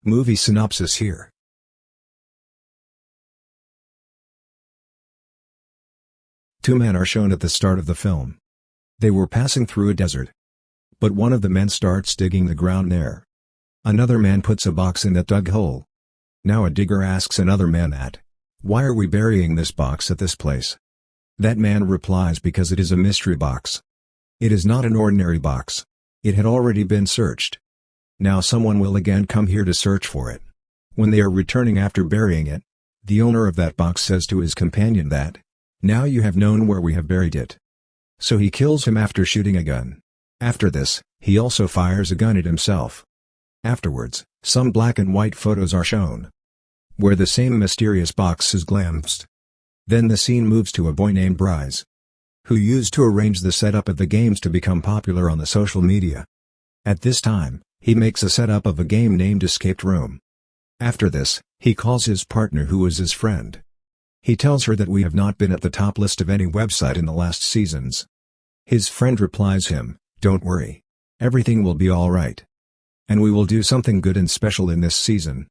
Movie synopsis here. Two men are shown at the start of the film. They were passing through a desert. But one of the men starts digging the ground there. Another man puts a box in that dug hole. Now a digger asks another man that, "Why are we burying this box at this place?" That man replies, "Because it is a mystery box. It is not an ordinary box. It had already been searched. Now someone will again come here to search for it." When they are returning after burying it, the owner of that box says to his companion that, "Now you have known where we have buried it." So he kills him after shooting a gun. After this, he also fires a gun at himself. Afterwards, some black and white photos are shown, where the same mysterious box is glimpsed. Then the scene moves to a boy named Bryce, who used to arrange the setup of the games to become popular on the social media. At this time, he makes a setup of a game named Escaperoom. After this, he calls his partner, who is his friend. He tells her that we have not been at the top list of any website in the last seasons. His friend replies him, "Don't worry. Everything will be alright. And we will do something good and special in this season."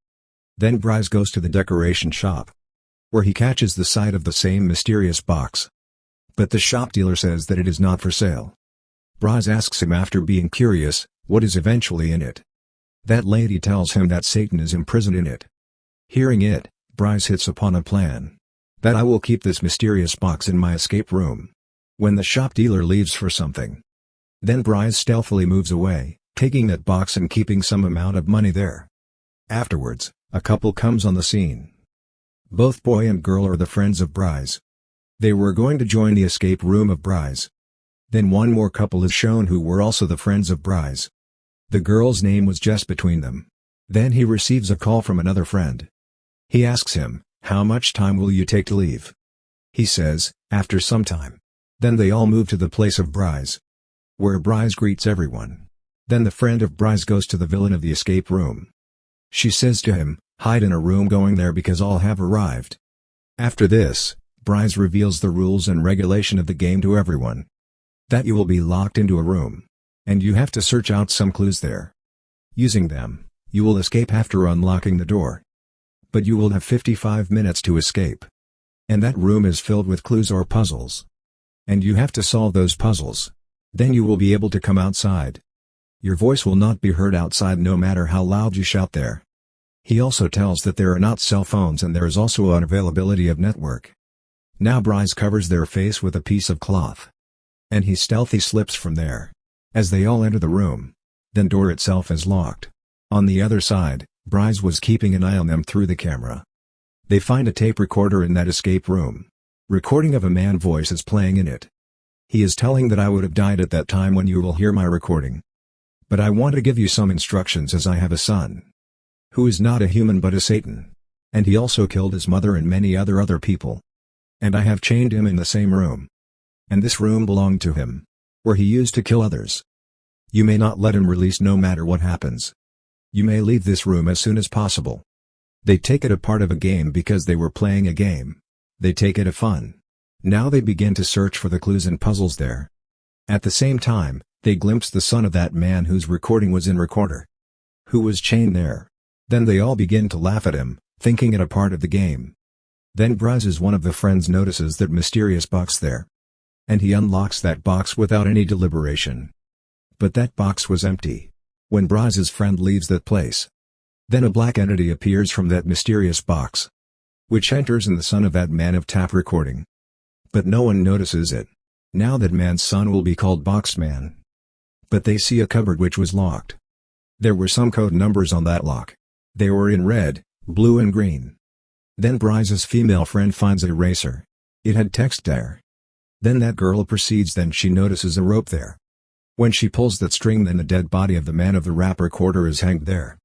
Then Bryce goes to the decoration shop, where he catches the sight of the same mysterious box. But the shop dealer says that it is not for sale. Bryce asks him, after being curious, what is eventually in it. That lady tells him that Satan is imprisoned in it. Hearing it, Bryce hits upon a plan. That I will keep this mysterious box in my escape room. When the shop dealer leaves for something, then Bryce stealthily moves away, taking that box and keeping some amount of money there. Afterwards, a couple comes on the scene. Both boy and girl are the friends of Bryce. They were going to join the escape room of Bryce. Then one more couple is shown who were also the friends of Bryce. The girl's name was Jess between them. Then he receives a call from another friend. He asks him, "How much time will you take to leave?" He says, "After some time." Then they all move to the place of Bryce, where Bryce greets everyone. Then the friend of Bryce goes to the villain of the escape room. She says to him, "Hide in a room going there because all have arrived." After this, Bryce reveals the rules and regulation of the game to everyone. That you will be locked into a room, and you have to search out some clues there. Using them, you will escape after unlocking the door. But you will have 55 minutes to escape. And that room is filled with clues or puzzles. And you have to solve those puzzles. Then you will be able to come outside. Your voice will not be heard outside no matter how loud you shout there. He also tells that there are not cell phones and there is also unavailability of network. Now Bryce covers their face with a piece of cloth. And he stealthy slips from there. As they all enter the room, then door itself is locked. On the other side, Bryce was keeping an eye on them through the camera. They find a tape recorder in that escape room. Recording of a man's voice is playing in it. He is telling that I would have died at that time when you will hear my recording. But I want to give you some instructions as I have a son, who is not a human but a Satan. And he also killed his mother and many other people. And I have chained him in the same room. And this room belonged to him, where he used to kill others. You may not let him release no matter what happens. You may leave this room as soon as possible. They take it a part of a game because they were playing a game. They take it a fun. Now they begin to search for the clues and puzzles there. At the same time, they glimpse the son of that man whose recording was in recorder, who was chained there. Then they all begin to laugh at him, thinking it a part of the game. Then Bryce's one of the friends notices that mysterious box there. And he unlocks that box without any deliberation. But that box was empty. When Bryce's friend leaves that place, then a black entity appears from that mysterious box, which enters in the son of that man of tap recording. But no one notices it. Now that man's son will be called Boxman. But they see a cupboard which was locked. There were some code numbers on that lock. They were in red, blue and green. Then Bryce's female friend finds a eraser. It had text there. Then that girl proceeds, then she notices a rope there. When she pulls that string, then the dead body of the man of the rap recorder is hanged there.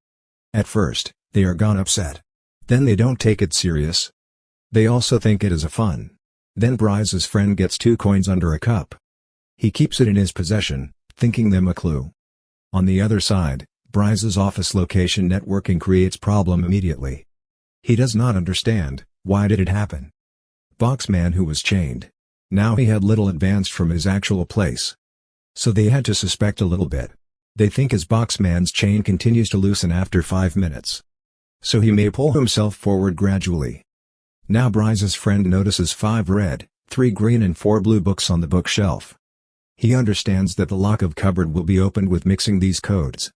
At first, they are gone upset. Then they don't take it serious. They also think it is a fun. Then Bryce's friend gets 2 coins under a cup. He keeps it in his possession, thinking them a clue. On the other side, Bryce's office location networking creates problem immediately. He does not understand, why did it happen? Boxman who was chained. Now he had little advanced from his actual place. So they had to suspect a little bit. They think as Boxman's chain continues to loosen after 5 minutes, so he may pull himself forward gradually. Now Bryce's friend notices 5 red, 3 green and 4 blue books on the bookshelf. He understands that the lock of cupboard will be opened with mixing these codes.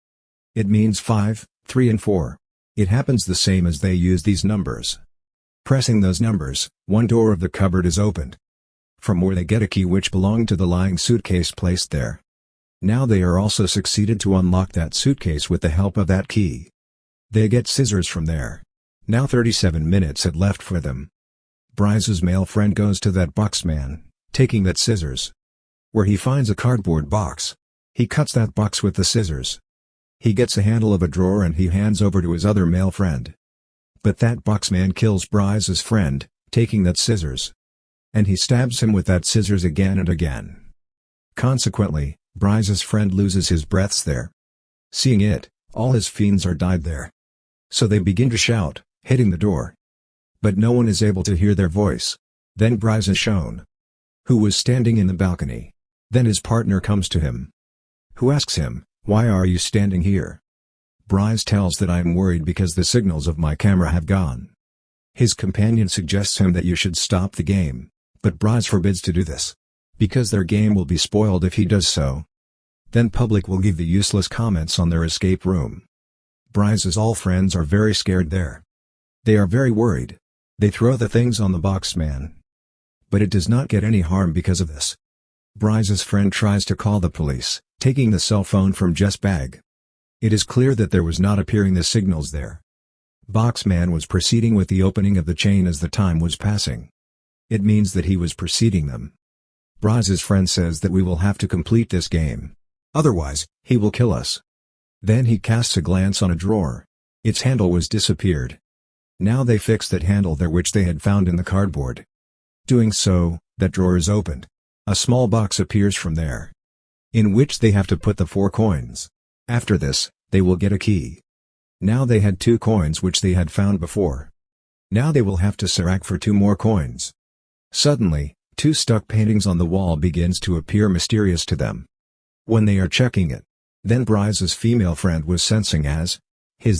It means 5, 3 and 4. It happens the same as they use these numbers. Pressing those numbers, one door of the cupboard is opened. From where they get a key which belonged to the lying suitcase placed there. Now they are also succeeded to unlock that suitcase with the help of that key. They get scissors from there. Now 37 minutes had left for them. Bryce's male friend goes to that box man, taking that scissors. Where he finds a cardboard box. He cuts that box with the scissors. He gets a handle of a drawer and he hands over to his other male friend. But that box man kills Bryce's friend, taking that scissors. And he stabs him with that scissors again and again. Consequently, Bryce's friend loses his breaths there. Seeing it, all his fiends are died there. So they begin to shout, hitting the door. But no one is able to hear their voice. Then Bryce is shown. Who was standing in the balcony. Then his partner comes to him. Who asks him, "Why are you standing here?" Bryce tells that I am worried because the signals of my camera have gone. His companion suggests him that you should stop the game, but Bryce forbids to do this. Because their game will be spoiled if he does so. Then public will give the useless comments on their escape room. Bryce's all friends are very scared there. They are very worried. They throw the things on the box man. But it does not get any harm because of this. Bryce's friend tries to call the police, taking the cell phone from Jess' bag. It is clear that there was not appearing the signals there. Boxman was proceeding with the opening of the chain as the time was passing. It means that he was preceding them. Bryce's friend says that we will have to complete this game. Otherwise, he will kill us. Then he casts a glance on a drawer. Its handle was disappeared. Now they fix that handle there which they had found in the cardboard. Doing so, that drawer is opened. A small box appears from there. In which they have to put the 4 coins. After this, they will get a key. Now they had 2 coins which they had found before. Now they will have to search for 2 more coins. Suddenly, 2 stuck paintings on the wall begins to appear mysterious to them. When they are checking it, then Bryce's female friend was sensing as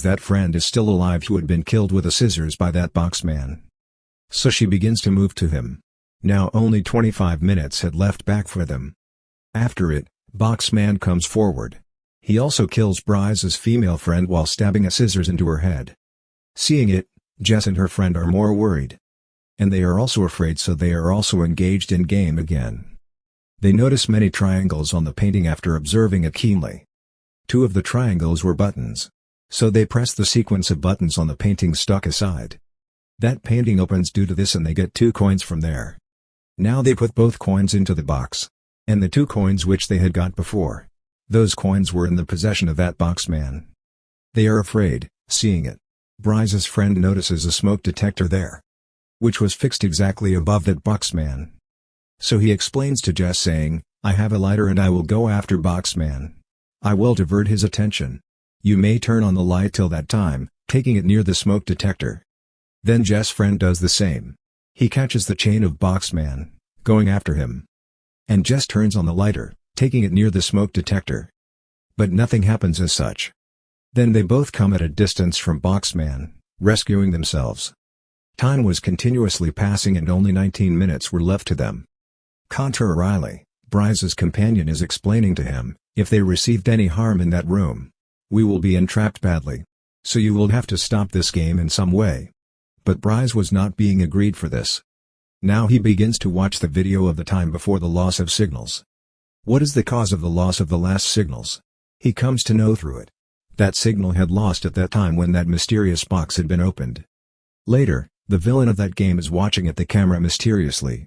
that friend is still alive who had been killed with the scissors by that box man. So she begins to move to him. Now only 25 minutes had left back for them. After it, box man comes forward. He also kills Bryce's female friend while stabbing a scissors into her head. Seeing it, Jess and her friend are more worried. And they are also afraid, so they are also engaged in game again. They notice many triangles on the painting after observing it keenly. 2 of the triangles were buttons. So they press the sequence of buttons on the painting stuck aside. That painting opens due to this and they get 2 coins from there. Now they put both coins into the box. And the 2 coins which they had got before. Those coins were in the possession of that box man. They are afraid, seeing it. Bryce's friend notices a smoke detector there. Which was fixed exactly above that box man. So he explains to Jess saying, "I have a lighter and I will go after box man. I will divert his attention. You may turn on the light till that time, taking it near the smoke detector." Then Jess' friend does the same. He catches the chain of box man, going after him. And Jess turns on the lighter, taking it near the smoke detector. But nothing happens as such. Then they both come at a distance from box man, rescuing themselves. Time was continuously passing and only 19 minutes were left to them. Contrarily, Bryce's companion is explaining to him, if they received any harm in that room, we will be entrapped badly. So you will have to stop this game in some way. But Bryce was not being agreed for this. Now he begins to watch the video of the time before the loss of signals. What is the cause of the loss of the last signals? He comes to know through it. That signal had lost at that time when that mysterious box had been opened. Later, the villain of that game is watching at the camera mysteriously.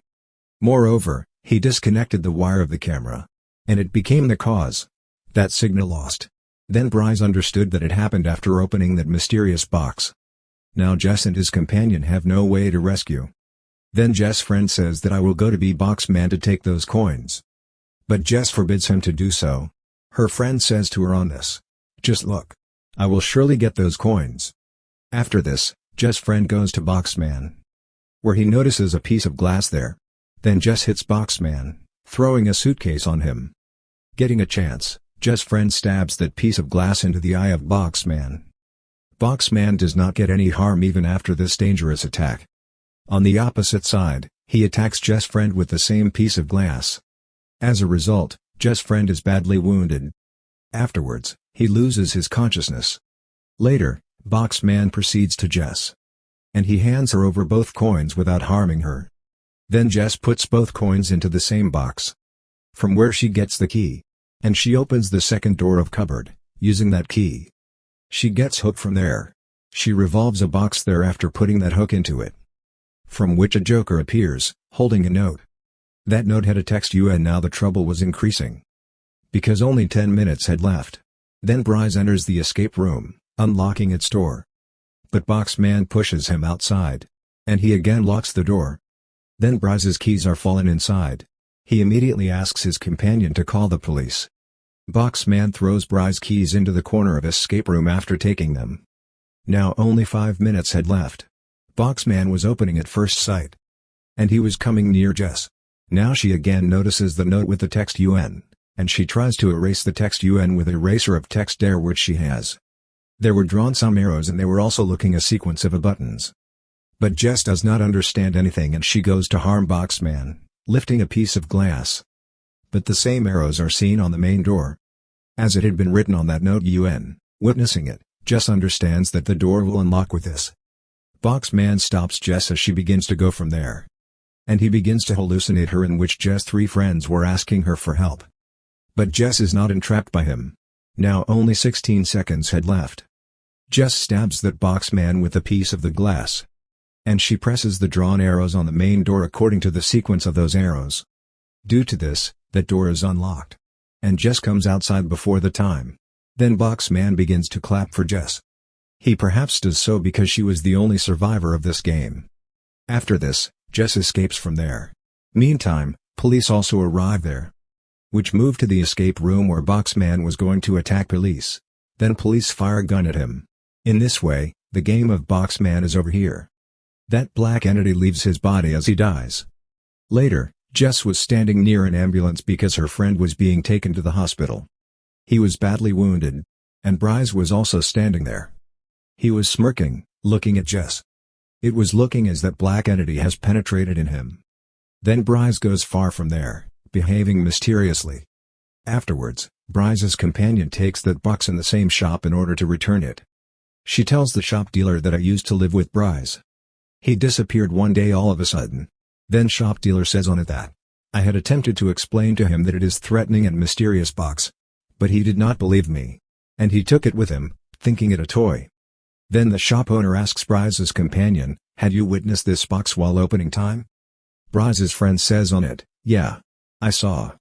Moreover, he disconnected the wire of the camera. And it became the cause. That signal lost. Then Bryce understood that it happened after opening that mysterious box. Now Jess and his companion have no way to rescue. Then Jess' friend says that I will go to B-Box Man to take those coins. But Jess forbids him to do so. Her friend says to her on this, "Just look. I will surely get those coins." After this, Jess' friend goes to Boxman. Where he notices a piece of glass there. Then Jess hits Boxman, throwing a suitcase on him. Getting a chance, Jess' friend stabs that piece of glass into the eye of Boxman. Boxman does not get any harm even after this dangerous attack. On the opposite side, he attacks Jess' friend with the same piece of glass. As a result, Jess' friend is badly wounded. Afterwards, he loses his consciousness. Later, Boxman proceeds to Jess, and he hands her over both coins without harming her. Then Jess puts both coins into the same box, from where she gets the key, and she opens the second door of cupboard, using that key. She gets hook from there. She revolves a box there after putting that hook into it, from which a joker appears, holding a note. That note had a text UN. Now the trouble was increasing, because only 10 minutes had left. Then Bryce enters the escape room, unlocking its door. But Boxman pushes him outside, and he again locks the door. Then Bryce's keys are fallen inside. He immediately asks his companion to call the police. Boxman throws Bryce's keys into the corner of escape room after taking them. Now only 5 minutes had left. Boxman was opening at first sight, and he was coming near Jess. Now she again notices the note with the text UN, and she tries to erase the text UN with eraser of text there which she has. There were drawn some arrows and they were also looking a sequence of buttons. But Jess does not understand anything and she goes to harm Boxman, lifting a piece of glass. But the same arrows are seen on the main door, as it had been written on that note UN. Witnessing it, Jess understands that the door will unlock with this. Boxman stops Jess as she begins to go from there, and he begins to hallucinate her, in which Jess' 3 friends were asking her for help. But Jess is not entrapped by him. Now only 16 seconds had left. Jess stabs that Boxman with a piece of the glass, and she presses the drawn arrows on the main door according to the sequence of those arrows. Due to this, that door is unlocked, and Jess comes outside before the time. Then Boxman begins to clap for Jess. He perhaps does so because she was the only survivor of this game. After this, Jess escapes from there. Meantime, police also arrive there, which move to the escape room where Boxman was going to attack police. Then police fire a gun at him. In this way, the game of Boxman is over here. That black entity leaves his body as he dies. Later, Jess was standing near an ambulance because her friend was being taken to the hospital. He was badly wounded, and Bryce was also standing there. He was smirking, looking at Jess. It was looking as that black entity has penetrated in him. Then Bryce goes far from there, behaving mysteriously. Afterwards, Bryce's companion takes that box in the same shop in order to return it. She tells the shop dealer that I used to live with Bryce. He disappeared one day all of a sudden. Then shop dealer says on it that I had attempted to explain to him that it is threatening and mysterious box, but he did not believe me, and he took it with him, thinking it a toy. Then the shop owner asks Bryce's companion, had you witnessed this box while opening time? Bryce's friend says on it, yeah, I saw.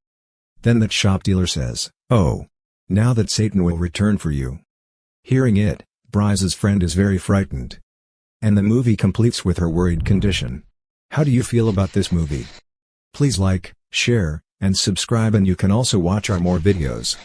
Then that shop dealer says, oh, now that Satan will return for you. Hearing it, Bryce's friend is very frightened, and the movie completes with her worried condition. How do you feel about this movie? Please like, share, and subscribe, and you can also watch our more videos.